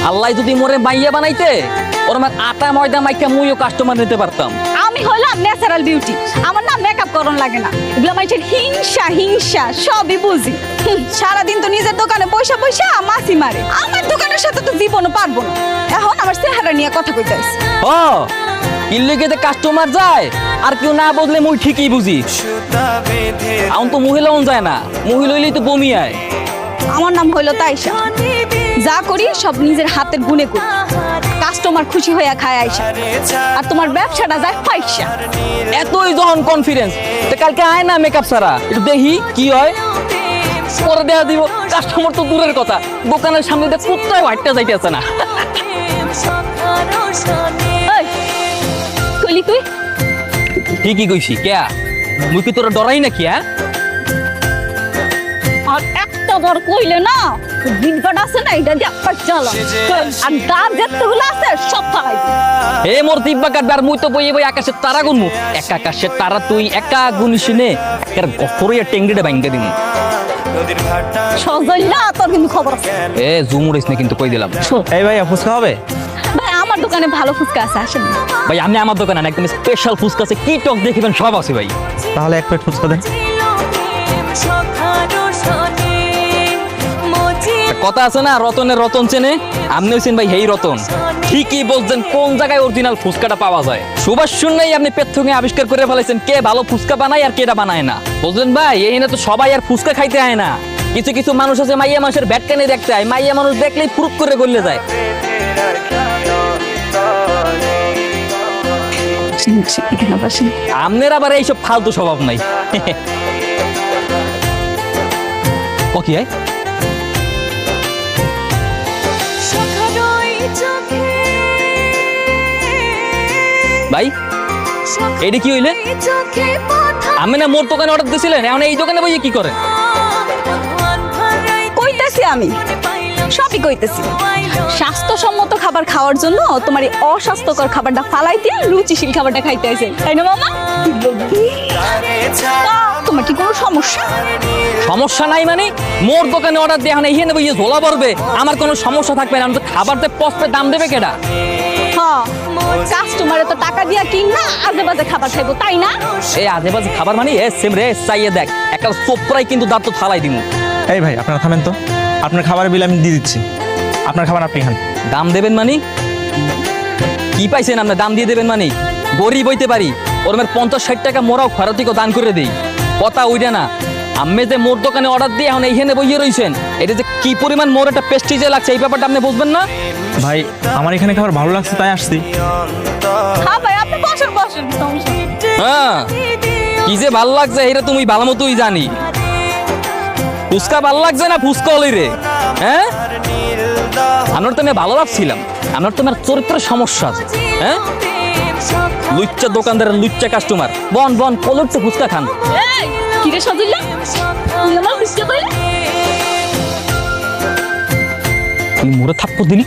আল্লাহ যদি মোরে মাইয়া বানাইতে ওর আমার আটা ময়দা মাইকা মুইও কাস্টমার নিতে পারতাম। আমি হইলাম ন্যাচারাল বিউটি, আমার না মেকআপ করন লাগে না। এগুলো মাইছেন হিংসা হিংসা সবই বুঝি। সারাদিন তো নিজের দোকানে পয়সা পয়সা মাছি মারে, আমার দোকানের সাথে তো জীবনও পারবো না। এখন আমার চেহারা নিয়ে কথা কইতে আসছি। ও কিল্লিকেতে কাস্টমার যায় আর কেউ না বদলে মুই ঠিকই বুঝি। এখন তো মহিলাও যায় না, মহিলা হইলেই তো বমি আয়। আমার নাম হইলো তাইশা, যা করি সব নিজের হাতের গুণে করি। কাস্টমার খুশি হইয়া খায় আইসা, আর তোমার ব্যবসাটা যায় পয়সা। এতই যখন কনফিডেন্স, তো কালকে আয় না মেকআপ ছাড়া, একটু দেখি কি হয়। পরে দেখা দিব কাস্টমার তো দূরের কথা, দোকানের সামনে দিয়ে কুত্তায় হাঁটতে যাইতেছে না। এই, কইলি তুই ঠিকই কইছি, কেয়া মুই কি তোরা ডরাই নাকি? হ্যাঁ আর একটা বার কইলে না, দিনকাট আছে না এটা দিয়ে চালা, আর দাঁত যেতগুলো আছে সব ফালাই দিই। হে মোর দিব্যা কাটবে আর মুই তো বই বই আকাশের তারা গুনমু। এক আকাশের তারা তুই একা গুনিস নে, এর গফরিয়া টেঙ্গিটা ভাঙ্গা দিমু। সজল্লা তোর কিন্তু খবর আছে। এ জুমুরিস না কিন্তু কই দিলাম। এই ভাইয়া ফুচকা হবে? ভাই আমার দোকানে ভালো ফুচকা আছে, আসেন। ভাই আমি আমার দোকানে না, একদম স্পেশাল ফুচকা আছে, কি টক দেখিবেন সব আছে ভাই। তাহলে এক প্লেট ফুচকা দেন। কথা আছে না, রতনের রতন চেনে, আপনি হইছেন ভাই হেই রতন। ঠিকই বলছেন, কোন জায়গায় অরিজিনাল ফুচকাটা পাওয়া যায়। সুবাস শুনলেই আপনি পেথুকে আবিষ্কার করে ফেলেছেন কে ভালো ফুচকা বানায় আর কেটা বানায় না। বুঝলেন ভাই, এই না তো সবাই আর ফুচকা খাইতে হয় না। কিছু কিছু মানুষ আছে মাইয়া মানুষের ব্যাট কানে দেখতে হয়, মাইয়া মানুষ দেখলেই ফুরুক করে গলে যায়। আপনার আবার এইসব ফালতু স্বভাব নাই। ও কি হয় ভাই, এটা কি হইলে? আমি না মোর দোকানে অর্ডার দিয়েছিলেন, এখন এই দোকানে বইয়ে কি করেন? কইতেছি আমি সবই কইতেছি। স্বাস্থ্যসম্মত খাবার খাওয়ার জন্য তোমার এই অস্বাস্থ্যকর খাবারটা ফালাই দিয়ে রুচিশীল খাবারটা খাইতে আছে, তাই না মামা? তোমার কি কোনো সমস্যা? সমস্যা নাই মানে? মোর দোকানে অর্ডার দিয়ে এখন এইখানে বইয়ে ঝোলা পড়বে, আমার কোনো সমস্যা থাকবে না। আমি তো খাবার দিয়ে পস্পে দাম দেবে কেডা? হ্যাঁ, কাস্টমারে তো টাকা দিয়া কিন না, আজে বাজে খাবার খাইবো, তাই না? এই আজে বাজে খাবার মানে এ সেম রে, চাইয়ে দেখ একটা চোপড়াই কিন্তু দাঁত তো থালাই দিমু। এই ভাই আপনারা থামেন তো, আপনার খাবারের বিল আমি দিয়ে দিচ্ছি। আপনার খাবার আপনি খান। দাম দেবেন মানে কি পাইছেন আপনি? দাম দিয়ে দেবেন মানে? গরিব হইতে পারি, ওর 50-60 টাকা মোরাও খরাতিকে দান করে দেই, কথা ওইটা না। আমি যে মোর দোকানে অর্ডার দিয়ে এখন এইখানে বইয়ে রইছেন, এটা যে কি পরিমাণ মোর একটা পেস্টিজে লাগছে এই ব্যাপারটা আপনি বুঝবেন না ভাই আমার এখানে খাবার ভালো লাগছে তাই আসছি। হ্যাঁ ভাই, আপনি বসেন বসেন, সমস্যা নেই। হ্যাঁ, কি যে ভাল লাগছে এটা তুমি ভালো মতোই জানি। ফুচকা ভাল লাগছে না ফুচকা হলি রে? হ্যাঁ, আমার তো আমি ভালো ভাবছিলাম, আমার তো আমার চরিত্রের সমস্যা আছে। হ্যাঁ, লুচ্চা দোকানদারের লুচ্চা কাস্টমার। বন বন কলরতে ফুচকা খান। এই, কি রে সজল্লা, তুই আমার বুঝতে পারলি? তুই মোরে থাপ্পড় দিলি।